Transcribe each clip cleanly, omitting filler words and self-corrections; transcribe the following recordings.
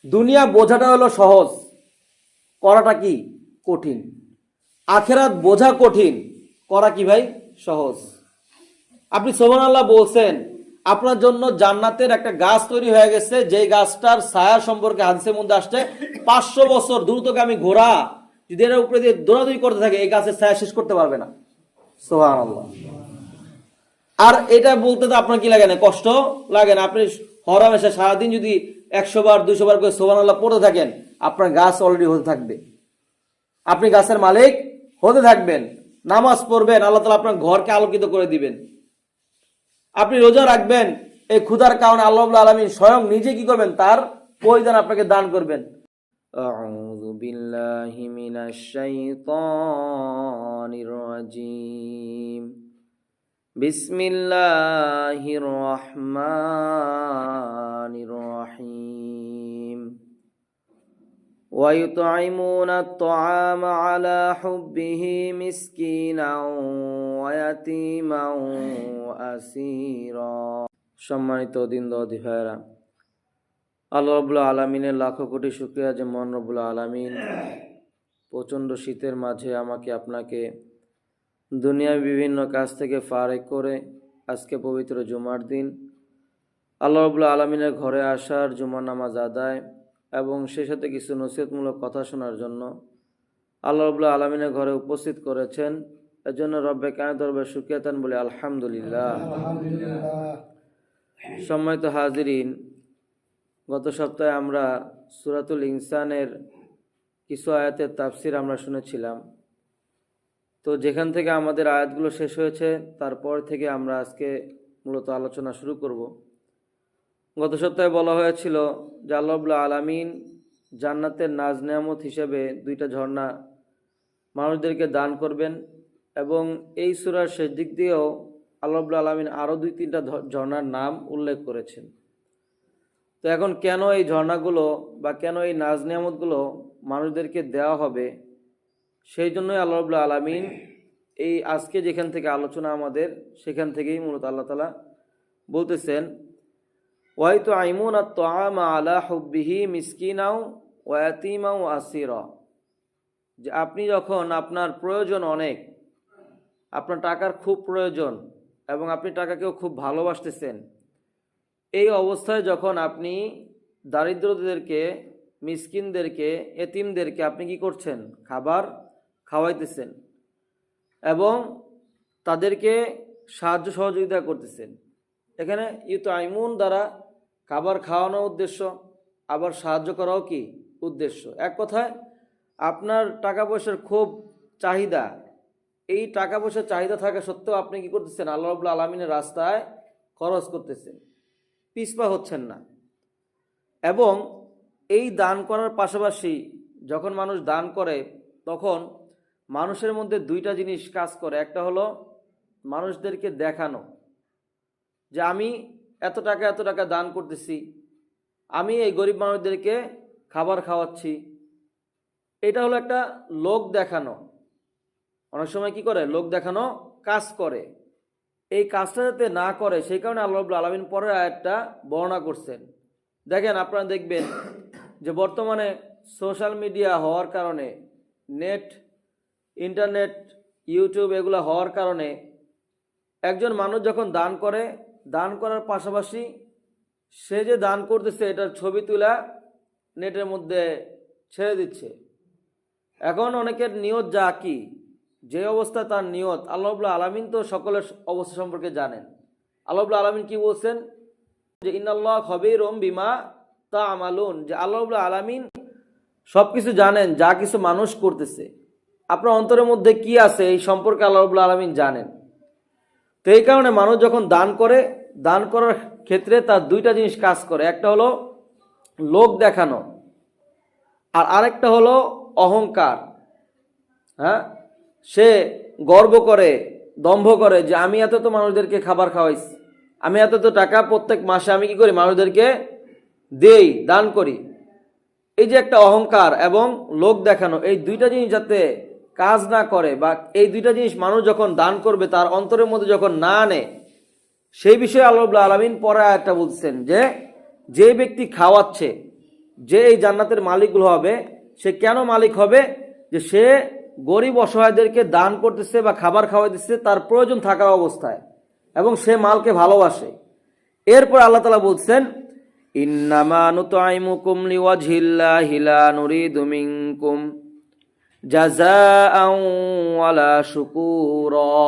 দুনিয়া বোঝাটা হলো সহজ, করাটা কি কঠিন। আখেরাত বোঝা কঠিন, করা কি ভাই সহজ। আপনি সুবহানাল্লাহ বলছেন, আপনার জন্য জান্নাতের একটা গাছ তৈরি হয়ে গেছে, যেই গাছটার ছায়া সম্পর্কে হাদিসের মধ্যে আসছে 500 বছর দ্রুতগামী ঘোড়া যদি এর উপরে দিয়ে দৌড়াদৌড়ি করতে থাকে এই গাছের ছায়া শেষ করতে পারবে না। সুবহানাল্লাহ। আর এটা বলতে তো আপনার কি লাগে না, কষ্ট লাগে না? আপনি হরহামেশা সারাদিন যদি 100 বার 200 বার করে সুবহানাল্লাহ পড়তে থাকেন, আপনার গাছ অলরেডি হতে থাকবে, আপনি গাছের মালিক হতে থাকবেন। নামাজ পড়বেন, আল্লাহ তাআলা আপনার ঘরকে আলোকিত করে দিবেন। আপনি রোজা রাখবেন, এই ক্ষুধার কারণে আল্লাহ রাব্বুল আলামিন স্বয়ং নিজে কি করবেন, তার পরিধান আপনাকে দান করবেন। আউযু বিল্লাহি মিনাশ শাইতানির রাজীম। বিসমিল্লাহির রহমানির রহিম। ويطعمون الطعام على حبه مسكينا ويتيما وأسيرا। সম্মানিত দিনদার ভাইরা, আল্লাহ রাব্বুল আলামিনের লাখো কোটি শুকরিয়া যে মহান রব্বুল আলামিন প্রচণ্ড শীতের মাঝে আমাকে আপনাকে দুনিয়ার বিভিন্ন কাজ থেকে ফারেক করে আজকে পবিত্র জুমার দিন আল্লাহ রাব্বুল আলামিনের ঘরে আসার, জুমার নামাজ আদায় এবং সেই সাথে কিছু নসিহতমূলক কথা শোনার জন্য আল্লাহ রাব্বুল আলামিনের ঘরে উপস্থিত করেছেন। এর জন্য রব্বে কায়নাত দরবারে শুকরিয়া তান বলি আলহামদুলিল্লাহ। সম্মানিত হাজিরিন, গত সপ্তাহে আমরা সূরাতুল ইনসানের কিছু আয়াতের তাফসির আমরা শুনেছিলাম। তো যেখান থেকে আমাদের আয়াতগুলো শেষ হয়েছে তারপর থেকে আমরা আজকে মূলত আলোচনা শুরু করব। গত সপ্তাহে বলা হয়েছিল যে আল্লাহ রাব্বুল আলামিন জান্নাতের নাজ নেয়ামত হিসেবে 2টা ঝর্ণা মানুষদেরকে দান করবেন এবং এই সূরার শেষ দিক দিয়েও আল্লাহ রাব্বুল আলামিন আরও 2-3টা ঝর্ণার নাম উল্লেখ করেছেন। তো এখন কেন এই ঝর্ণাগুলো বা কেন এই নাজ নেয়ামতগুলো মানুষদেরকে দেওয়া হবে, সেই জন্যই আল্লাহ রাব্বুল আলামিন এই আজকে যেখান থেকে আলোচনা আমাদের সেখান থেকেই মূলত আল্লাহ তাআলা বলতেছেন, ওয়াইতুআইমুনা আত-তাআমা আলা হুব্বিহি মিসকিনাও ওয়া ইয়াতীমা ওয়া আসীরা। যে আপনি যখন আপনার প্রয়োজন অনেক, আপনার টাকার খুব প্রয়োজন এবং আপনি টাকাকেও খুব ভালোবাসতেছেন, এই অবস্থায় যখন আপনি দারিদ্রদেরকে, মিসকিনদেরকে, এতিমদেরকে আপনি কি করছেন, খাবার খাওয়াইতেছেন এবং তাদেরকে সাহায্য সহযোগিতা করতেছেন। এখানে ইউতাইমুন দ্বারা খাবার খাওয়ানো উদ্দেশ্য, আবার সাহায্য করাও কি উদ্দেশ্য। এক কথায় আপনার টাকা পয়সার খুব চাহিদা, এই টাকা পয়সার চাহিদা থাকা সত্ত্বেও আপনি কি করতেছেন, আল্লাহ রাব্বুল আলামিনের রাস্তায় খরচ করতেছেন, পিছপা হচ্ছেন না। এবং এই দান করার পাশাপাশি যখন মানুষ দান করে তখন মানুষের মধ্যে 2টা জিনিস কাজ করে। একটা হলো মানুষদেরকে দেখানো যে আমি এত টাকা দান করতেছি, আমি এই গরিব মানুষদেরকে খাবার খাওয়াচ্ছি। এটা হলো একটা লোক দেখানো। অনেক সময় কি করে, লোক দেখানো কাজ করে। এই কাজটা যাতে না করে সেই কারণে আল্লাহ রাব্বুল আলামিন পরের আয়াতটা বর্ণনা করছেন। দেখেন, আপনারা দেখবেন যে বর্তমানে সোশ্যাল মিডিয়া হওয়ার কারণে, নেট, ইন্টারনেট, ইউটিউব এগুলো হওয়ার কারণে একজন মানুষ যখন দান করে, দান করার পাশাপাশি সে যে দান করতেছে এটার ছবি তুলা নেটের মধ্যে ছেড়ে দিচ্ছে। এখন অনেকের নিয়ত যা কি, যে অবস্থা তার নিয়ত, আল্লাহ রাব্বুল আলামিন তো সকলের অবস্থা সম্পর্কে জানেন। আল্লাহ রাব্বুল আলামিন কি বলছেন যে ইন্নাল্লাহ খবীরুম বিমা তা'মালুন, যে আল্লাহ রাব্বুল আলামিন সব কিছু জানেন, যা কিছু মানুষ করতেছে, আপনার অন্তরের মধ্যে কি আছে এই সম্পর্কে আল্লাহ রাব্বুল আলামিন জানেন। তো এই কারণে মানুষ যখন দান করে, দান করার ক্ষেত্রে তার 2টা জিনিস কাজ করে। একটা হলো লোক দেখানো আর আরেকটা হলো অহংকার। হ্যাঁ, সে গর্ব করে, দম্ভ করে যে আমি এত তো মানুষদেরকে খাবার খাওয়াইছি, আমি এত তো টাকা প্রত্যেক মাসে আমি কি করি, মানুষদেরকে দেই, দান করি। এই যে একটা অহংকার এবং লোক দেখানো, এই 2টা জিনিস যাতে কাজ না করে বা এই 2টা জিনিস মানুষ যখন দান করবে তার অন্তরের মধ্যে যখন না আনে, সেই বিষয়ে আল্লাহ রাব্বুল আলামিন পরে আয়াতটা বলছেন যে যে ব্যক্তি খাওয়াচ্ছে যে এই জান্নাতের মালিকগুলো হবে, সে কেন মালিক হবে? যে সে গরিব অসহায়দেরকে দান করতেছে বা খাবার খাওয়াই দিচ্ছে তার প্রয়োজন থাকা অবস্থায়, এবং সে মালকে ভালোবাসে। এরপর আল্লাহ তাআলা বলছেন, ইন্নামা নুতআইমুকুম লিওয়াজহিল্লাহি লা নুরিদু মিনকুম জাযাআন ওয়ালা শুকুরা।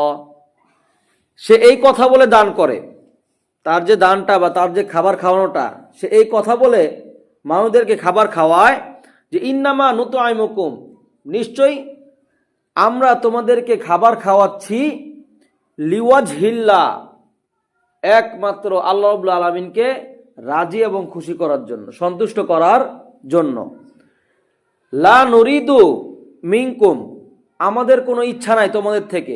সে এই কথা বলে দান করে, তার যে দানটা বা তার যে খাবার খাওয়ানোটা, সে এই কথা বলে মানুষদেরকে খাবার খাওয়ায় যে ইন্নামা নুতআইমুকুম, নিশ্চয়ই আমরা তোমাদেরকে খাবার খাওয়াচ্ছি লিওয়াজহিল্লাহ, একমাত্র আল্লাহ রাব্বুল আলামিনকে রাজি এবং খুশি করার জন্য, সন্তুষ্ট করার জন্য। লা নুরিদু মিনকুম, আমাদের কোনো ইচ্ছা নাই তোমাদের থেকে।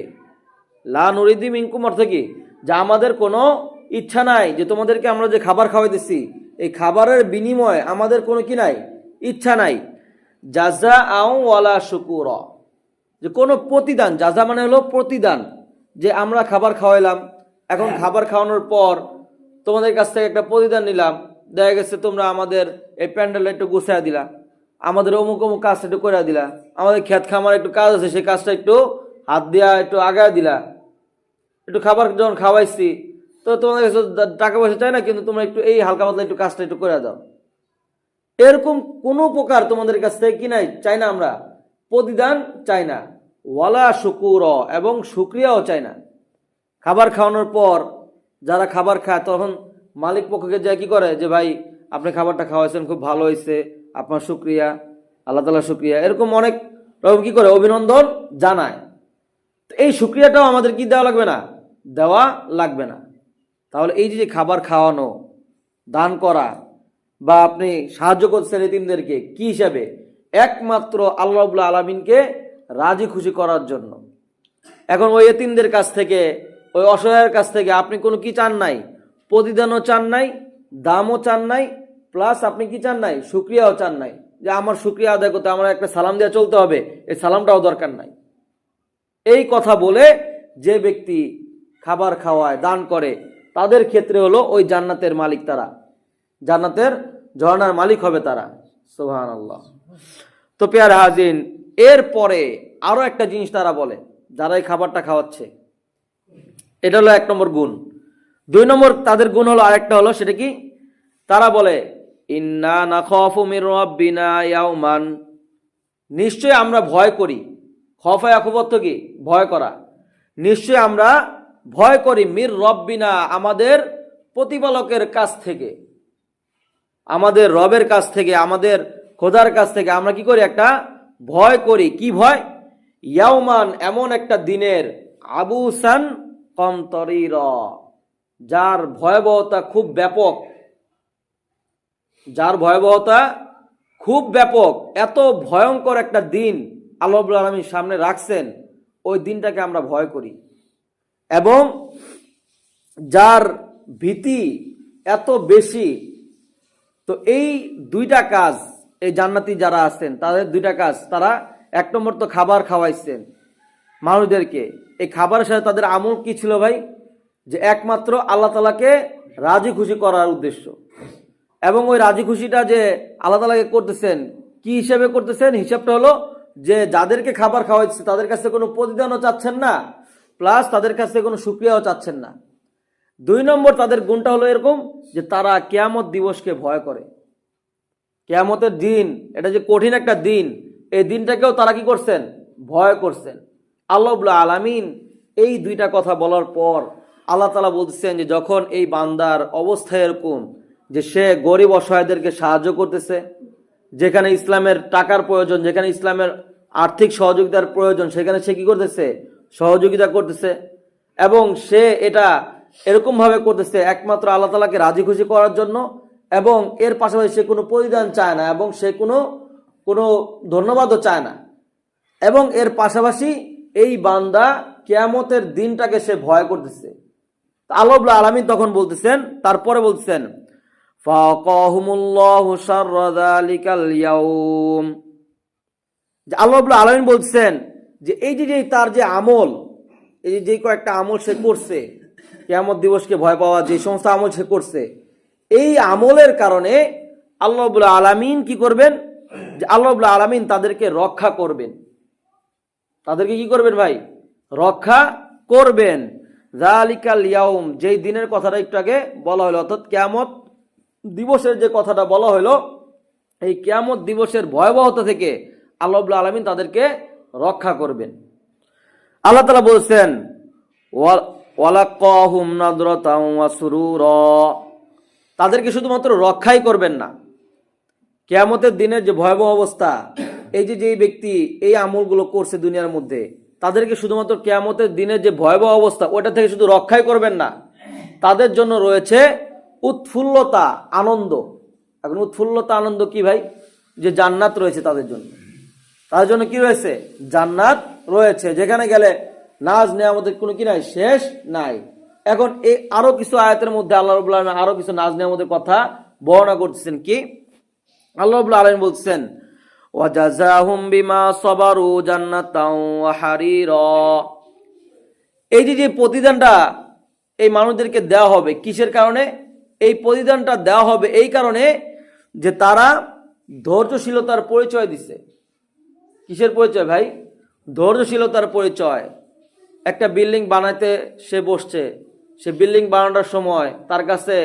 লা নুরিদু মিনকুম অর্থ কি? যে আমাদের কোনো ইচ্ছা নাই যে তোমাদেরকে আমরা যে খাবার খাওয়াইতেছি এই খাবারের বিনিময়ে আমাদের কোনো কি নাই, ইচ্ছা নাই। জাযাআন ওয়ালা শুকুরা, যে কোনো প্রতিদান, জাযা মানে হলো প্রতিদান, যে আমরা খাবার খাওয়াইলাম, এখন খাবার খাওয়ানোর পর তোমাদের কাছ থেকে একটা প্রতিদান নিলাম, দেখা গেছে তোমরা আমাদের এই প্যান্ডেলটা একটু গুছাইয়া দিলা, আমাদের অমুক অমুক কাজটা একটু করে দিলা, আমাদের ক্ষেত খামার একটু কাজ আছে সেই কাজটা একটু হাত দিয়া একটু আগায় দিলা, একটু খাবার যখন খাওয়াইছি তো তোমাদের কাছে টাকা পয়সা চাই না, কিন্তু তোমরা একটু এই হালকা পাতলা একটু কাজটা একটু করে দাও। এরকম কোনো প্রকার তোমাদের কাছ থেকে কি নাই, চাই না, আমরা প্রতিদান চাই না। ওয়ালা শুকুর, এবং শুকরিয়াও চাই না। খাবার খাওয়ানোর পর যারা খাবার খায় তখন মালিক পক্ষকে যায় কি করে, যে ভাই আপনি খাবারটা খাওয়াইছেন, খুব ভালো হয়েছে, আপনার শুকরিয়া, আল্লাহ তাআলা শুকরিয়া, এরকম অনেক রকম কি করে অভিনন্দন জানায়। এই শুকরিয়াটাও আমাদের কি দেওয়া লাগবে না, দেওয়া লাগবে না। তাহলে এই যে খাবার খাওয়ানো, দান করা, বা আপনি সাহায্য করছেন এতিমদেরকে, কি হিসাবে? একমাত্র আল্লাহ রাব্বুল আলামিনকে রাজি খুশি করার জন্য। এখন ওই এতিমদের কাছ থেকে, ওই অসহায়ের কাছ থেকে আপনি কোনো কি চান নাই, প্রতিদানও চান নাই, দামও চান নাই, প্লাস আপনি কি চান নাই, শুকরিয়াও চান নাই, যে আমার শুকরিয়া আদায় করতে আমার একটা সালাম দিয়ে চলতে হবে, এই সালামটাও দরকার নাই। এই কথা বলে যে ব্যক্তি খাবার খাওয়ায়, দান করে, তাদের ক্ষেত্রে হলো ওই জান্নাতের মালিক, তারা জান্নাতের ঝর্ণার মালিক হবে তারা। সুবহানাল্লাহ। তো পেয়ার হাজিন, এরপরে আরো একটা জিনিস তারা বলে, যারা এই খাবারটা খাওয়াচ্ছে, এটা হলো 1 নম্বর গুণ। 2 নম্বর তাদের গুণ হলো আরেকটা, হলো সেটা কি? তারা বলে ইন্না নাখাফু মির রাব্বিনা ইয়াওমান, নিশ্চয় আমরা ভয় করি। খফা ইয়াখুফ অর্থ কি? ভয় করা। নিশ্চয় আমরা ভয় করি মির রব্বিনা, আমাদের প্রতিপালকের কাছ থেকে, আমাদের রবের কাছ থেকে, আমাদের খোদার কাছ থেকে আমরা কি করি, একটা ভয় করি। কি ভয়? ইয়াওমান, এমন একটা দিনের, আবুসান কমতরিরা, যার ভয়াবহতা খুব ব্যাপক, যার ভয়াবহতা খুব ব্যাপক। এত ভয়ঙ্কর একটা দিন আল্লাহ রাব্বুল আলামিন সামনে রাখছেন, ওই দিনটাকে আমরা ভয় করি। এবং যার ভীতি এত বেশি। তো এই 2টা কাজ, এই জান্নাতি যারা আছেন তাদের 2টা কাজ, তারা 1 নম্বর তো খাবার খাওয়াইছেন মানুষদেরকে। এই খাবারের সাথে তাদের আমল কি ছিল ভাই? যে একমাত্র আল্লাহ তাআলাকে রাজি খুশি করার উদ্দেশ্য। এবং ওই রাজি খুশিটা যে আল্লাহ তাআলাকে করতেছেন, কি হিসাবে করতেছেন? হিসাবটা হলো যে যাদেরকে খাবার খাওয়াইছে তাদের কাছে কোনো প্রতিদানও চাচ্ছেন না, প্লাস তাদের কাছে কোনো শুকরিয়াও চাচ্ছেন না। 2 নম্বর তাদের গুণটা হলো এরকম, যে তারা কিয়ামত দিবসকে ভয় করে। কিয়ামতের দিন, এটা যে কঠিন একটা দিন, এই দিনটাকেও তারা কি করছেন? ভয় করছেন। আল্লাহ রাব্বুল আলামিন এই 2টা কথা বলার পর আল্লাহ তাআলা বলতেছেন যে যখন এই বান্দার অবস্থা এরকম, যে সে গরিব অসহায়দেরকে সাহায্য করতেছে, যেখানে ইসলামের টাকার প্রয়োজন, যেখানে ইসলামের আর্থিক সহযোগিতার প্রয়োজন, সেখানে সে কি করতেছে? সহযোগিতা করতেছে। এবং সে এটা এরকম ভাবে করতেছে একমাত্র আল্লাহ তাআলাকে রাজি খুশি করার জন্য, এবং এর পাশাপাশি সে কোনো প্রতিদান চায় না, এবং সে কোনো ধন্যবাদও চায় না। এবং এর পাশাপাশি এই বান্দা কিয়ামতের দিনটাকে সে ভয় করতেছে। আল্লাহ রাব্বুল আলামিন তখন বলতেছেন, তারপরে বলতেছেন ফাকাহুমুল্লাহু শাররা যালিকাল ইয়াউম, যে আল্লাহ রাব্বুল আলামিন বলতেছেন যে এই যে তার যে আমল, এই যে কয়েকটা আমল সে করছে, কিয়ামত দিবসকে ভয় পাওয়া যে সমস্ত আমল সে করছে, এই আমলের কারণে আল্লাহ রাব্বুল আলামিন কি করবেন, যে আল্লাহ রাব্বুল আলামিন তাদেরকে রক্ষা করবেন। তাদেরকে কি করবেন ভাই? রক্ষা করবেন। যালিকাল ইয়াউম, যেই দিনের কথাটা একটু আগে বলা হলো, অর্থাৎ কিয়ামত দিবসের যে কথাটা বলা হলো, এই কিয়ামত দিবসের ভয়াবহতা থেকে আল্লাহ রাব্বুল আলামিন তাদেরকে রক্ষা করবেন। আল্লাহ তাআলা বলছেন ওয়ালাকাহুম নাদরাতাও ওয়া সুরুরা, তাদেরকে শুধুমাত্র রক্ষাই করবেন না, কিয়ামতের দিনের যে ভয়াবহ অবস্থা, এই যে যেই ব্যক্তি এই আমলগুলো করছে দুনিয়ার মধ্যে, তাদেরকে শুধুমাত্র কিয়ামতের দিনের যে ভয়াবহ অবস্থা ওটা থেকে শুধু রক্ষাই করবেন না, তাদের জন্য রয়েছে উৎফুল্লতা, আনন্দ। এখন উৎফুল্লতা আনন্দ কি ভাই? যে জান্নাত রয়েছে তাদের জন্য। তাদের জন্য কি রয়েছে? জান্নাত রয়েছে, যেখানে গেলে নাজ নেয়ামতের কোনো কি নাই, শেষ নাই। এখন এই আরো কিছু আয়াতের মধ্যে আল্লাহ রাব্বুল আলামিন আরো কিছু নাজ নেয়ামতের কথা বর্ণনা করতেছেন। কি আল্লাহ রাব্বুল আলামিন বলছেন, ওয়াজাযাহুম বিমা সাবারু জান্নাতাও ওয়া হারিরা, এই যে প্রতিদানটা এই মানুষদেরকে দেওয়া হবে, কিসের কারণে এই প্রতিদানটা দেওয়া হবে? এই কারণে যে তারা ধৈর্যশীলতার পরিচয় দিছে। কিসের পরিচয় ভাই? ধৈর্যশীলতার পরিচয়। একটা বিল্ডিং বানাইতে সে বসছে, সে বিল্ডিং বানানোর সময় তার কাছে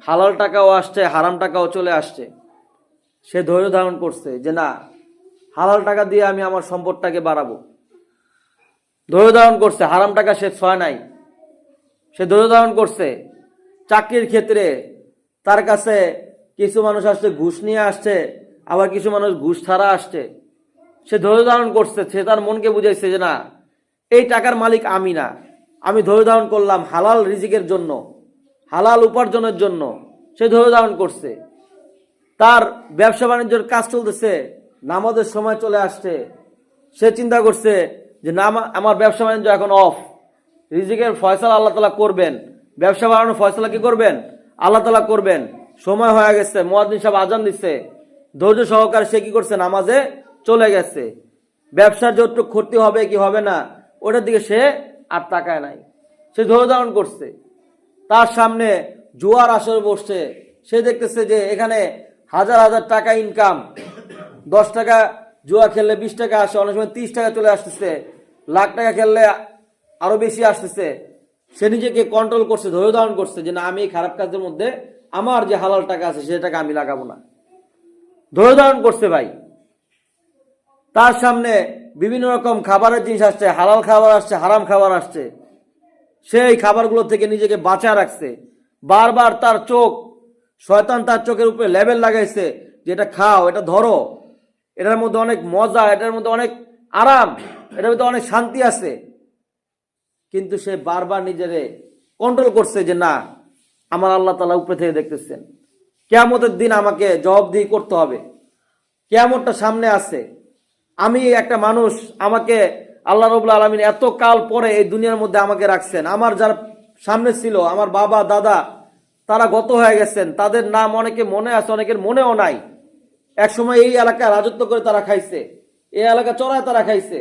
হালাল টাকাও আসছে, হারাম টাকাও চলে আসছে। সে ধৈর্য ধারণ করছে যে না, হালাল টাকা দিয়ে আমি আমার সম্পদটাকে বাড়াবো। ধৈর্য ধারণ করছে, হারাম টাকা সে ছয় নাই, সে ধৈর্য ধারণ করছে। চাকরির ক্ষেত্রে তার কাছে কিছু মানুষ আসছে ঘুষ নিয়ে আসছে, আবার কিছু মানুষ ঘুষ ছাড়া আসছে, সে ধৈর্য ধারণ করছে। সে তার মনকে বুঝাইছে যে না, এই টাকার মালিক আমি না, আমি ধৈর্য ধারণ করলাম হালাল রিজিকের জন্য, হালাল উপার্জনের জন্য। সে ধৈর্য ধারণ করছে। তার ব্যবসা বাণিজ্যের কাজ চলতেছে, নামাজের সময় চলে আসছে, সে চিন্তা করছে যে না, আমার ব্যবসা বাণিজ্য এখন অফ, রিজিকের ফয়সালা আল্লাহ তাআলা করবেন, ব্যবসা বাড়ানোর ফয়সালা কি করবেন? আল্লাহ তাআলা করবেন। সময় হয়ে গেছে, মুয়াজ্জিন সাহেব আজান দিচ্ছে, ধৈর্য সহকারে সে কি করছে? নামাজে চলে গেছে। ব্যবসার যতটুকু ক্ষতি হবে কি হবে না ওটার দিকে সে আর তাকায় নাই, সে ধৈর্য ধারণ করছে। তার সামনে জুয়ার আসর বসছে, সে দেখতেছে যে এখানে হাজার হাজার টাকা ইনকাম, 10 টাকা জুয়া খেললে 20 টাকা আসে, অনেক সময় 30 টাকা চলে আসতেছে, লাখ টাকা খেললে আরো বেশি আসতেছে। সে নিজেকে কন্ট্রোল করছে, ধৈর্য ধারণ করছে যে না, আমি এই খারাপ কাজের মধ্যে আমার যে হালাল টাকা আছে সে টাকা আমি লাগাবো না। ধৈর্য ধারণ করছে ভাই। তার সামনে বিভিন্ন রকম খাবারের জিনিস আসছে, হালাল খাবার আসছে, হারাম খাবার আসছে, সেই খাবারগুলো থেকে নিজেকে বাঁচা রাখছে। বারবার তার চোখ, শয়তান তার চোখের উপরে লেবেল লাগাইছে যে এটা খাও, এটা ধরো, এটার মধ্যে অনেক মজা, এটার মধ্যে অনেক আরাম, এটার মধ্যে অনেক শান্তি আছে। কিন্তু সে বারবার নিজেরে কন্ট্রোল করছে যে না, আমার আল্লাহ তাআলা উপরে থেকে দেখতেছেন, কিয়ামতের দিন আমাকে জবাবদিহি করতে হবে, কিয়ামতটা সামনে আছে। আমি একটা মানুষ, আমাকে আল্লাহ রাব্বুল আলামিন এত কাল পরে এই দুনিয়ার মধ্যে আমাকে রাখছেন। আমার যারা সামনে ছিল, আমার বাবা দাদা, তারা গত হয়ে গেছেন, তাদের নাম অনেকে মনে আছে, অনেকের মনেও নাই। এক সময় এই এলাকায় রাজত্ব করে তারা খাইছে, এই এলাকা চড়ায় তারা খাইছে,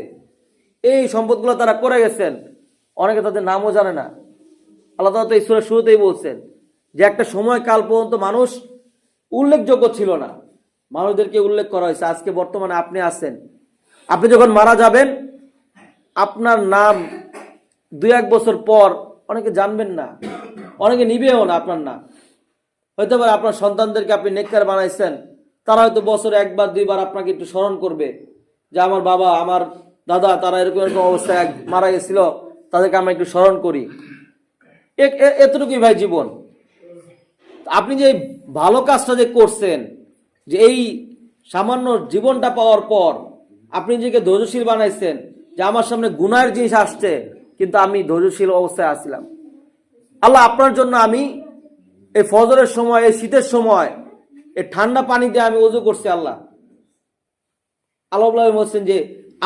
এই সম্পদগুলো তারা করে গেছেন, অনেকে তাদের নামও জানে না। আল্লাহ তাআলা তো এই সূরার শুরুতেই বলছেন যে একটা সময় কাল পর্যন্ত মানুষ উল্লেখযোগ্য ছিল না, মানুষদেরকে উল্লেখ করা হয়েছে। আজকে বর্তমানে আপনি আছেন, আপনি যখন মারা যাবেন আপনার নাম 2-1 বছর পর অনেকে জানবেন না, অনেকে নিবেও না আপনার নাম। হয়তো পারে আপনার সন্তানদেরকে আপনি নেককার বানাইছেন, তারা হয়তো বছরে 1-2 বার আপনাকে একটু স্মরণ করবে যে আমার বাবা, আমার দাদা, তারা এরকম এরকম অবস্থায় মারা গেছিল, তাদেরকে আমরা একটু স্মরণ করি। এতটুকুই ভাই জীবন। আপনি যে ভালো কাজটা যে করছেন, যে এই সামান্য জীবনটা পাওয়ার পর আপনি নিজেকে ধৈর্যশীল বানাইছেন, যে আমার সামনে গুনাহের জিনিস আসছে কিন্তু আমি ধৈর্যশীল অবস্থায় আসছিলাম। আল্লাহ আপনার জন্য আমি এই ফজরের সময়, এই শীতের সময়, এই ঠান্ডা পানি দিয়ে আমি ওযু করছি। আল্লাহ বলছেন যে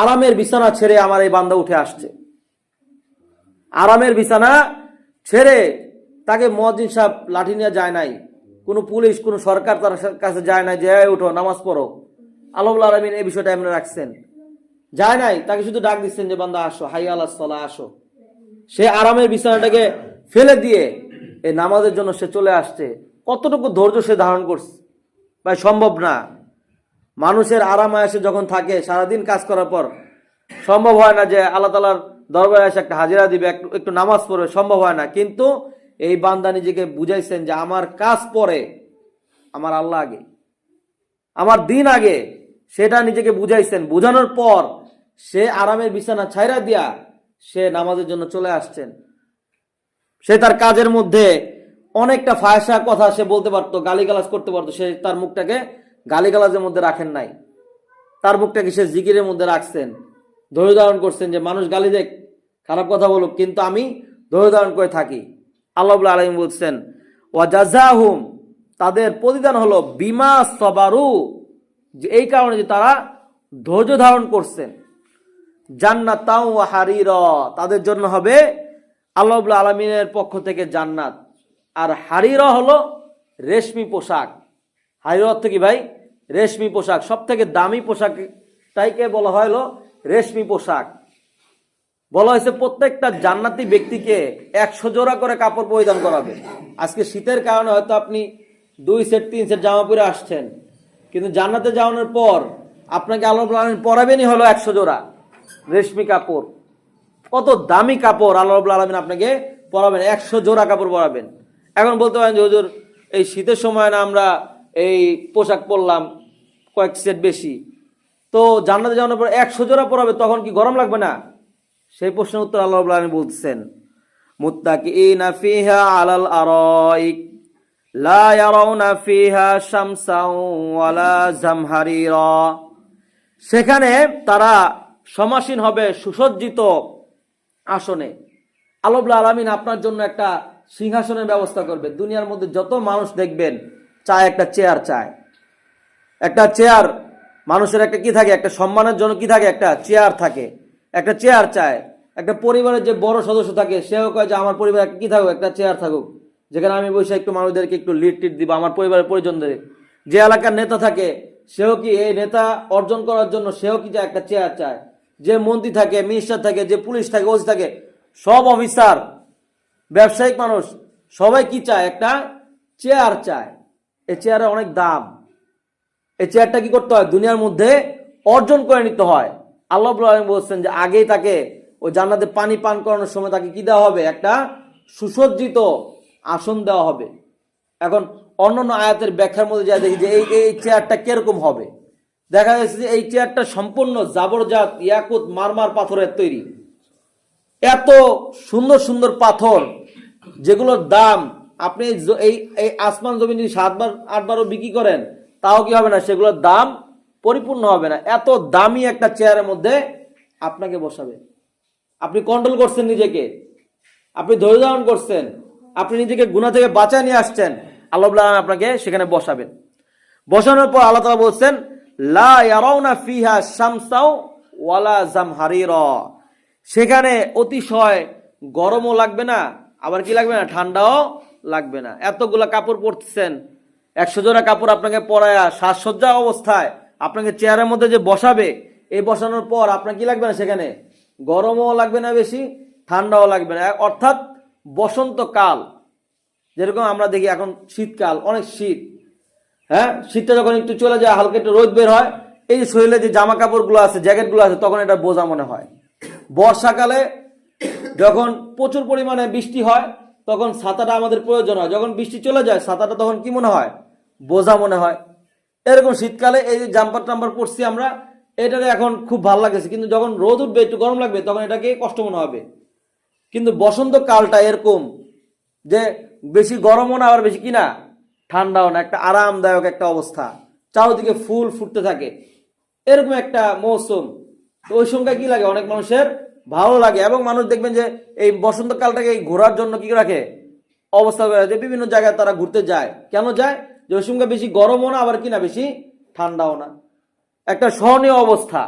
আরামের বিছানা ছেড়ে আমার এই বান্দা উঠে আসছে। আরামের বিছানা ছেড়ে তাকে মুয়াজ্জিন সাহেব লাঠি নিয়ে যায় নাই, কোনো পুলিশ, কোনো সরকার তার কাছে যায় নাই যে উঠো নামাজ পড়ো। আল্লাহ রাব্বুল আলামিন এই বিষয়টা এমনি রাখছেন, যায় নাই, তাকে শুধু ডাক দিচ্ছেন যে বান্দা আসো, হাইয়া আলাস সালাহ, আসো। সে আরামের বিছানাটাকে ফেলে দিয়ে এই নামাজের জন্য সে চলে আসছে। কতটুকু ধৈর্য সে ধারণ করছে, ভাই সম্ভব না। মানুষের আরাম আয়েশে যখন থাকে সারাদিন কাজ করার পর সম্ভব হয় না যে আল্লাহ তাআলার দরবারে এসে একটা হাজিরা দিবে, একটু নামাজ পড়বে, সম্ভব হয় না। কিন্তু এই বান্দা নিজেকে বুঝাইছেন যে আমার কাজ পরে, আমার আল্লাহ আগে, আমার দিন আগে, সেটা নিজেকে বুঝাইছেন। বুঝানোর পর সে আরামের বিছানা ছাইরা দিয়া সে নামাজের জন্য চলে আসছেন। সে তার কাজের মধ্যে অনেকটা ফায়সা কথা সে বলতে পারতো, গালিগালাজ করতে পারতো, সে তার মুখটাকে গালিগালাজের মধ্যে রাখেন নাই, তার মুখটাকে সে জিকিরের মধ্যে রাখছেন, ধৈর্য ধারণ করছেন যে মানুষ গালি দেখ, খারাপ কথা বলুক, কিন্তু আমি ধৈর্য ধারণ করে থাকি। আল্লাহ রাব্বুল আলামিন বলছেন ওয়াজাযাহুম, তাদের প্রতিদান হলো বিমা সাবারু, যে এই কারণে যে তারা ধৈর্য ধারণ করছেন, জান্নাতাও ওয়া হারিরা, তাদের জন্য হবে আল্লাহ রাব্বুল আলামিনের পক্ষ থেকে জান্নাত। আর হারিরা হলো রেশমি পোশাক। হারিরা অর্থ কি ভাই? রেশমি পোশাক। সব থেকে দামি পোশাকটাইকে বলা হয় হলো রেশমি পোশাক। বলা হয়েছে প্রত্যেকটা জান্নাতি ব্যক্তিকে 100 জোড়া করে কাপড় পরিধান করাবে। আজকে শীতের কারণে হয়তো আপনি 2 সেট 3 সেট জামা পরে আসছেন, কিন্তু জান্নাতে যাওয়ানোর পর আপনাকে আল্লাহ রাব্বুল আলামিন পরাবেনই হলো 100 জোড়া রেশমি কাপড়। কত দামি কাপড় আল্লাহ রাব্বুল আলামিন আপনাকে পরাবেন, 100 জোড়া কাপড় পরাবেন। এখন বলতে পারেন যে হুজুর এই শীতের সময় না আমরা এই পোশাক পরলাম কয়েক সেট বেশি, তো জান্নাতে যাওয়ানোর পর 100 জোড়া পরাবে, তখন কি গরম লাগবে না? সেই প্রশ্নের উত্তর আল্লাহ রাব্বুল আলামিন বলতেছেন মুত্তাকিইনা ফিহা আলাল আরাইক লা ইয়ারাউনা ফিহা শামসাও ওয়ালা জামহারিরা, সেখানে তারা সমাসীন হবে সুসজ্জিত আসনে। আল্লাহ রাব্বুল আলামিন আপনার জন্য একটা সিংহাসনের ব্যবস্থা করবে। দুনিয়ার মধ্যে যত মানুষ দেখবেন চায় একটা চেয়ার, চায় একটা চেয়ার। মানুষের একটা কি থাকে, একটা সম্মানের জন্য কি থাকে, একটা চেয়ার থাকে, একটা চেয়ার চায়। একটা পরিবারের যে বড় সদস্য থাকে সেও কয় যে আমার পরিবার কি থাকুক, একটা চেয়ার থাকুক, যেখানে আমি বসে একটু মানুষদেরকে একটু লিড টিট দিব, আমার পরিবারের পরিজনদের। যে এলাকার নেতা থাকে সেও কি এই নেতা অর্জন করার জন্য সেও কি চায়, একটা চেয়ার চায়। যে মন্ত্রী থাকে, মিনিস্টার থাকে, যে পুলিশ থাকে, ওসি থাকে, সব অফিসার, ব্যবসায়িক মানুষ সবাই কি চায়, একটা চেয়ার চায়। এই চেয়ারের অনেক দাম। এই চেয়ারটা কি করতে হয়, দুনিয়ার মধ্যে অর্জন করে নিতে হয়। আল্লাহ রাব্বুল আলামিন বলছেন যে আগেই তাকে ওই জান্নাতে পানি পান করানোর সময় তাকে কি দেওয়া হবে, একটা সুসজ্জিত আসন দেওয়া হবে। এখন অন্যান্য আয়াতের ব্যাখ্যার মধ্যে যা দেখি যে এই চেয়ারটা কিরকম হবে, দেখা যাচ্ছে যে এই চেয়ারটা সম্পূর্ণ জাবরজাত ইয়াকুত মারমার পাথরের তৈরি। এত সুন্দর সুন্দর পাথর যেগুলোর দাম আপনি এই আসমান জমিন যদি 7বার 8বারও বিক্রি করেন তাও কি হবে না, সেগুলোর দাম পরিপূর্ণ হবে না। এত দামি একটা চেয়ারের মধ্যে আপনাকে বসাবে। আপনি কন্ট্রোল করছেন নিজেকে, আপনি ধৈর্য ধারণ করছেন, আপনি নিজেকে গুনাহ থেকে বাঁচায় নিয়ে আসছেন, আল্লাহ রাব্বুল আলামিন আপনাকে সেখানে বসাবেন। বসানোর পর আল্লাহ তাআলা বলছেন লা ইয়ারাউনা ফিহা শামসাও ওয়ালা জামহারিরা, সেখানে অতিশয় গরমও লাগবে না, আবার কি লাগবে না, ঠান্ডাও লাগবে না। এতগুলা কাপড় পরতেছেন, 100 জোড়া কাপড় আপনাকে পরায়া সাজসজ্জা অবস্থায় আপনাকে চেয়ারের মধ্যে যে বসাবে, এই বসানোর পর আপনার কি লাগবে না, সেখানে গরমও লাগবে না বেশি, ঠান্ডাও লাগবে না। অর্থাৎ বসন্তকাল যেরকম আমরা দেখি, এখন শীতকাল, অনেক শীত, হ্যাঁ, শীতটা যখন একটু চলে যায়, হালকা একটু রোদ বের হয়, এই যে শরীরে যে জামা কাপড়গুলো আছে, জ্যাকেটগুলো আছে, তখন এটা বোঝা মনে হয়। বর্ষাকালে যখন প্রচুর পরিমাণে বৃষ্টি হয় তখন ছাতাটা আমাদের প্রয়োজন হয়, যখন বৃষ্টি চলে যায় ছাতাটা তখন কি মনে হয়, বোঝা মনে হয়। এরকম শীতকালে এই যে জাম্পার টাম্পার পরছি আমরা, এটারে এখন খুব ভালো লাগছে, কিন্তু যখন রোদ উঠবে একটু গরম লাগবে তখন এটাকে কষ্ট মনে হবে। কিন্তু বসন্তকালটা এরকম যে বেশি গরমও না আবার বেশি কিনা ঠান্ডাও না, একটা আরামদায়ক একটা অবস্থা, চারদিকে ফুল ফুটতে থাকে, এরকম একটা মৌসুম। তো ওই সময় কি লাগে, অনেক মানুষের ভালো লাগে। এবং মানুষ দেখবেন যে এই বসন্তকালটাকে ঘোরার জন্য কি রাখে, অবস্থা করে যে বিভিন্ন জায়গায় তারা ঘুরতে যায়। কেন যায়, যে ওই সময় বেশি গরমও না আবার কিনা বেশি ঠান্ডাও না, একটা সহনীয় অবস্থা।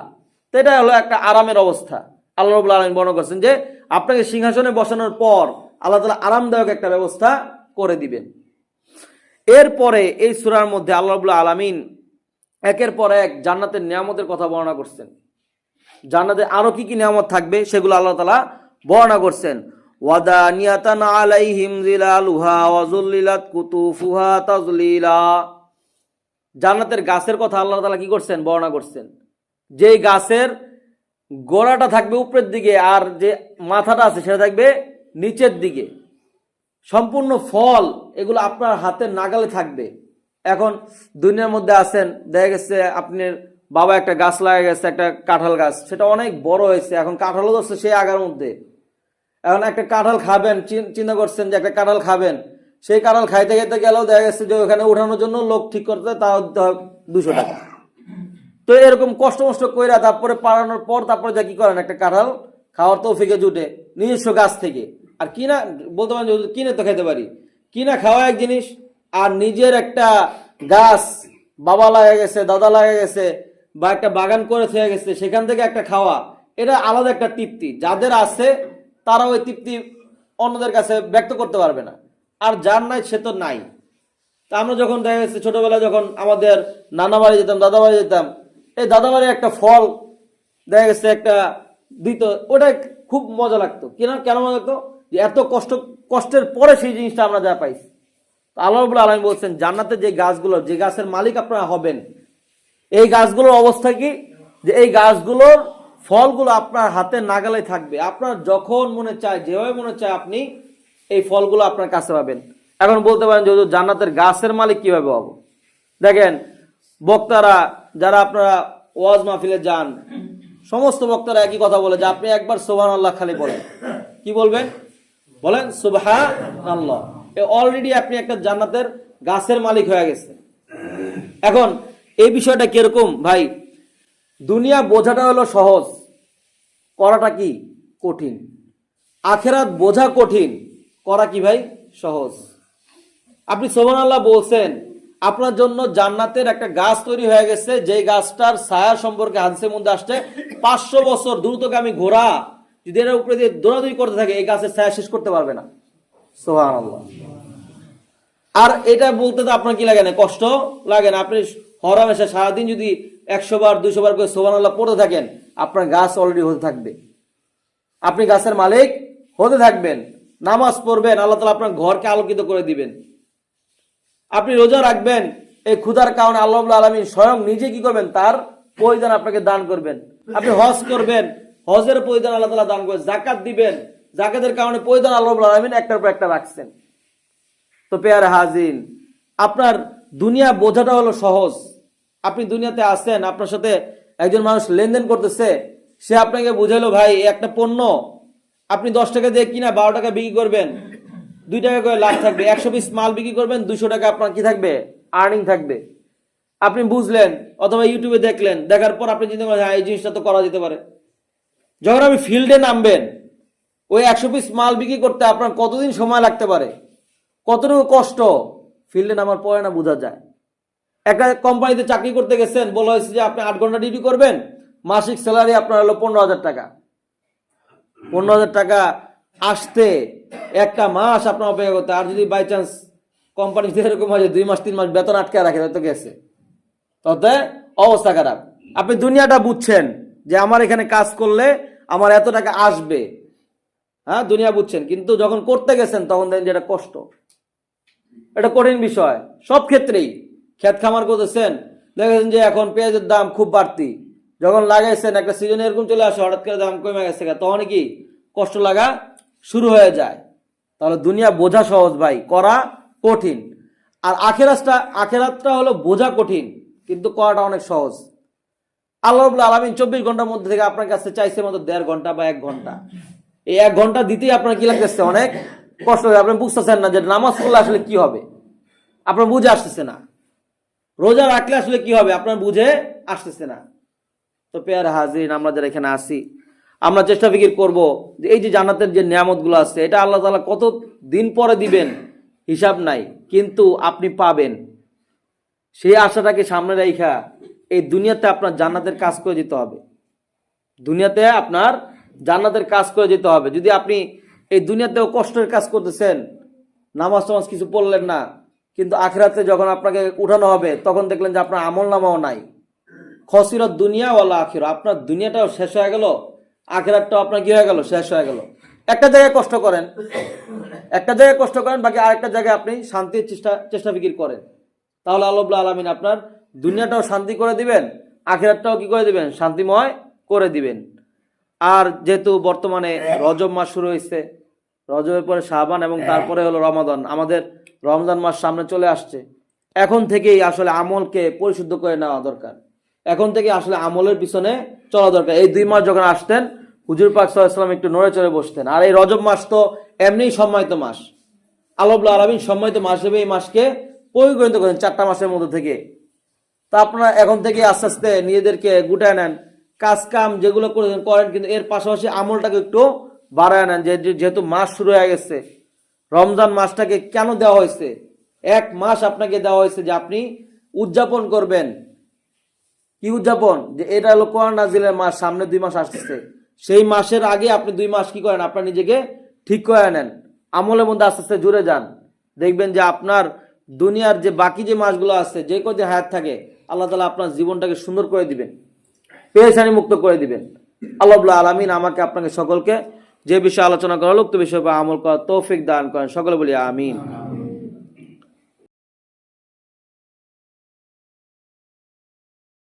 তো এটা হলো একটা আরামের অবস্থা। আল্লাহ রাব্বুল আলামিন বর্ণনা করছেন যে আপনাকে সিংহাসনে বসানোর পর আল্লাহ তাআলা আরামদায়ক একটা ব্যবস্থা করে দিবেন। এরপরে এই সূরার মধ্যে আল্লাহ রাব্বুল আলামিন একের পর এক জান্নাতের নিয়ামতের কথা বর্ণনা করছেন। জান্নাতে আরো কি কি নিয়ামত থাকবে সেগুলো আল্লাহ তাআলা বর্ণনা করছেন। ওয়াদানিয়াতান আলাইহিম যিলালুহা ওয়া যুল্লিলাত কুতুফুহা তাযলিলা, জান্নাতের গাছের কথা আল্লাহ তাআলা কি করছেন, বর্ণনা করছেন। যেই গাছের গোড়াটা থাকবে উপরের দিকে আর যে মাথাটা আছে সেটা থাকবে নিচের দিকে, সম্পূর্ণ ফল এগুলো আপনার হাতের নাগালে থাকবে। এখন দুনিয়ার মধ্যে আছেন, দেখা গেছে আপনার বাবা একটা গাছ লাগা গেছে, একটা কাঁঠাল গাছ, সেটা অনেক বড় হয়েছে, এখন কাঁঠালও ধরছে সেই আগার মধ্যে। এখন একটা কাঁঠাল খাবেন, চিন্তা করছেন যে একটা কাঁঠাল খাবেন, সেই কাঁঠাল খাইতে খাইতে গেলেও দেখা গেছে যে ওখানে উঠানোর জন্য লোক ঠিক করতে তাও 200 টাকা। তো এরকম কষ্ট মষ্ট কইরা তারপরে পাড়ানোর পর তারপরে যা কি করেন, একটা কাঁঠাল খাওয়ার তৌফিকে জুটে নিজস্ব গাছ থেকে। আর কিনা বলতে পারেন কিনে তো খেতে পারি, কিনা খাওয়া এক জিনিস, আর নিজের একটা গাছ বাবা লাগা গেছে, দাদা লাগা গেছে, বা একটা বাগান করে থেকে গেছে, সেখান থেকে একটা খাওয়া, এটা আলাদা একটা তৃপ্তি। যাদের আছে তারা ওই তৃপ্তি অন্যদের কাছে ব্যক্ত করতে পারবে না, আর যার নাই সে তো নাই। তা আমরা যখন দেখা গেছে ছোটবেলায় যখন আমাদের নানা বাড়ি যেতাম, দাদা বাড়ি যেতাম, এই দাদা বাড়ির একটা ফল দেখা গেছে একটা দিত, ওটা খুব মজা লাগতো। কেন মজা লাগতো? যে এত কষ্টের পরে সেই জিনিসটা আমরা যা পাইছি। আল্লাহ রাব্বুল আলামিন বলছেন জান্নাতে যে গাছগুলো, যে গাছের মালিক আপনারা হবেন, এই গাছগুলোর অবস্থা কি, যে এই গাছগুলোর ফলগুলো আপনার হাতের নাগালে থাকবে। আপনার যখন মনে চায়, যেভাবে মনে চায়, আপনি এই ফলগুলো আপনার কাছে পাবেন। এখন বলতে পারেন যে জান্নাতের গাছের মালিক কিভাবে হবো? দেখেন, বক্তারা যারা আপনারা ওয়াজ মাহফিলে যান, সমস্ত বক্তারা একই কথা বলে যে আপনি একবার সুবহানাল্লাহ খালি বলেন। কি বলবেন? বলেন সুবহানাল্লাহ। অলরেডি আপনি একটা জান্নাতের গাছের মালিক হয়ে গেছে। এখন এই বিষয়টা কিরকম ভাই? দুনিয়া বোঝাটা হলো সহজ, করাটা কি কঠিন। আখেরাত বোঝা কঠিন, করা কি ভাই সহজ। আপনি সুবহানাল্লাহ বলছেন, আপনার জন্য জান্নাতের একটা গাছ তৈরি হয়ে গেছে, যে গাছটার ছায়া সম্পর্কে হাদিসের মধ্যে আসছে 500 বছর দ্রুতগামী ঘোড়া যদি এর উপরে দিয়ে দৌড়াদৌড়ি করতে থাকে, এই গাছের ছায়া শেষ করতে পারবে না। সুবহানাল্লাহ। আর এটা বলতে তো আপনার কি লাগে না, কষ্ট লাগে না? আপনি হরহামেশা সারাদিন যদি 100 বার 200 বার করে সুবহানাল্লাহ পড়তে থাকেন, আপনার গাছ অলরেডি হতে থাকবে, আপনি গাছের মালিক হতে থাকবেন। নামাজ পড়বেন, আল্লাহ তাআলা আপনার ঘরকে আলোকিত করে দিবেন। আপনি রোজা রাখবেন, এই ক্ষুধার কারণে আল্লাহ রাব্বুল আলামিন স্বয়ং নিজে কি করবেন, তার পরিধান আপনাকে দান করবেন। আপনি হজ করবেন, হজের পরিধান আল্লাহ তাআলা দান করবেন। যাকাত দিবেন, যাকাতের কারণে পরিধান আল্লাহ রাব্বুল আলামিন একটার পর একটা রাখছেন। তো পেয়ারে হাজির, আপনার দুনিয়া বোঝাটা হলো সহজ। আপনি দুনিয়াতে আছেন, আপনার সাথে একজন মানুষ লেনদেন করতেছে, সে আপনাকে বুঝাইলো ভাই একটা পণ্য আপনি 10 টাকা দিয়ে কিনা 12 টাকা বিক্রি করবেন, 2 টাকা করে লাভ থাকবে। 100 পিস মাল বিক্রি করবেন, 200 টাকা আপনার কি থাকবে, আর্নিং থাকবে। আপনি বুঝলেন, অথবা ইউটিউবে দেখলেন, দেখার পর আপনি চিন্তা করেন এই জিনিসটা তো করা যেতে পারে। যখন আপনি ফিল্ডে নামবেন, ওই 100 পিস মাল বিক্রি করতে আপনার কতদিন সময় লাগতে পারে, কতটুকু কষ্ট ফিল্ডে নামার পরে না বোঝা যায়। একটা কোম্পানিতে চাকরি করতে গেছেন, বলা হয়েছে যে আপনি 8 ঘন্টা ডিউটি করবেন, মাসিক স্যালারি আপনার হলো 15,000 টাকা। 15,000 টাকা আসতে একটা মাস আপনার অপেক্ষা করতে। আর যদি বাই চান্স কোম্পানি এরকম হয় যে 2 মাস 3 মাস বেতন আটকে রাখে, তো গেছে, তাতে অবস্থা খারাপ। আপনি দুনিয়াটা বুঝছেন যে আমার এখানে কাজ করলে আমার এত টাকা আসবে, হ্যাঁ দুনিয়া বুঝছেন, কিন্তু যখন করতে গেছেন তখন দেখেন যে এটা কষ্ট, এটা কঠিন বিষয়। সব ক্ষেত্রেই ক্ষেত খামার করতেছেন, দেখেছেন যে এখন পেঁয়াজের দাম খুব বাড়তি, যখন লাগাইছেন একটা সিজন এরকম চলে আসে, হঠাৎ করে দাম কমে গেছে, তখন কি কষ্ট লাগা শুরু হয়ে যায়। তাহলে দুনিয়া বোঝা সহজ ভাই, করা কঠিন। আর আখেরাতটা হলো বোঝা কঠিন, কিন্তু করাটা অনেক সহজ। আল্লাহ রাব্বুল আলামিন 24 ঘন্টার মধ্যে থেকে আপনার কাছে চাইছে মাত্র 1.5 ঘন্টা বা 1 ঘন্টা। এই 1 ঘন্টা দিতেই আপনার কি লাগতেছে, অনেক কষ্ট হয়। আপনি বুঝতেছেন না যে নামাজ পড়লে আসলে কি হবে, আপনার বুঝে আসতেছে না। রোজা রাখলে আসলে কি হবে, আপনার বুঝে আসতেছে না। তো পেয়ারে হাজির, আমরা যারা এখানে আসি, আমরা চেষ্টা ফিকির করব যে এই যে জান্নাতের যে নিয়ামতগুলো আছে, এটা আল্লাহ তাআলা কত দিন পরে দিবেন হিসাব নাই, কিন্তু আপনি পাবেন। সেই আশাটাকে সামনে রাখা এই দুনিয়াতে আপনার জান্নাতের কাজ করে যেতে হবে। দুনিয়াতে আপনার জান্নাতের কাজ করে যেতে হবে। যদি আপনি এই দুনিয়াতেও কষ্টের কাজ করতেছেন, নামাজ টামাজ কিছু পড়লেন না, কিন্তু আখিরাতে যখন আপনাকে উঠানো হবে তখন দেখলেন যে আপনার আমল নামাও নাই, খসিরত দুনিয়া ওয়াল আখিরা, আপনার দুনিয়াটাও শেষ হয়ে গেল, আখিরাতটাও আপনার কি হয়ে গেল, শেষ হয়ে গেল। একটা জায়গায় কষ্ট করেন, বাকি আরেকটা জায়গায় আপনি শান্তির চেষ্টা ফিকির করেন, তাহলে আল্লাহ রাব্বুল আলামিন আপনার দুনিয়াটাও শান্তি করে দিবেন, আখিরাতটাও কি করে দিবেন, শান্তিময় করে দিবেন। আর যেহেতু বর্তমানে রজব মাস শুরু হয়েছে, রজবের পরে শাবান এবং তারপরে হলো রমাদান, আমাদের রমজান মাস সামনে চলে আসছে। এখন থেকেই আসলে আমলকে পরিশুদ্ধ করে নেওয়া দরকার, এখন থেকে আসলে আমলের পিছনে চলা দরকার। এই 2 মাস যখন আসতেন হুজুর পাক সাল্লাল্লাহু আলাইহি ওয়াসাল্লাম একটু নড়ে চড়ে বসতেন। আর এই রজব মাস তো এমনিই সম্মানিত মাস, আল্লাহ রাব্বুল আলামিন সম্মানিত মাস হিসেবে এই মাসকে পরিগণিত করেন 4টা মাসের মধ্যে থেকে। তা আপনারা এখন থেকে আস্তে আস্তে নিজেদেরকে গুটায় নেন, কাজ কাম যেগুলো করেন কিন্তু এর পাশাপাশি আমলটাকে একটু বাড়ায় নেন। যেহেতু মাস শুরু হয়ে গেছে, রমজান মাসটাকে কেন দেওয়া হয়েছে, 1 মাস আপনাকে দেওয়া হয়েছে যে আপনি উদযাপন করবেন। কি উদযাপন? যে এটা হলো কোরআন নাজিলের মাস, সামনে 2 মাস আসতেছে, সেই মাসের আগে আপনি 2 মাস কি করেন, আপনার নিজেকে ঠিক করে নেন, আমলের মধ্যে আস্তে আস্তে জুড়ে যান। দেখবেন যে আপনার দুনিয়ার যে বাকি যে মাসগুলো আছে, যে কদিন হায়াত থাকে, আল্লাহ তাআলা আপনার জীবনটাকে সুন্দর করে দিবেন, পেরেশানি মুক্ত করে দিবেন। আল্লাহ রাব্বুল আলামিন আমাকে আপনাকে সকলকে যে বিষয়ে আলোচনা করা লোক তো বিষয়ে আমল করার তৌফিক দান করেন, সকলে বলি আমিন।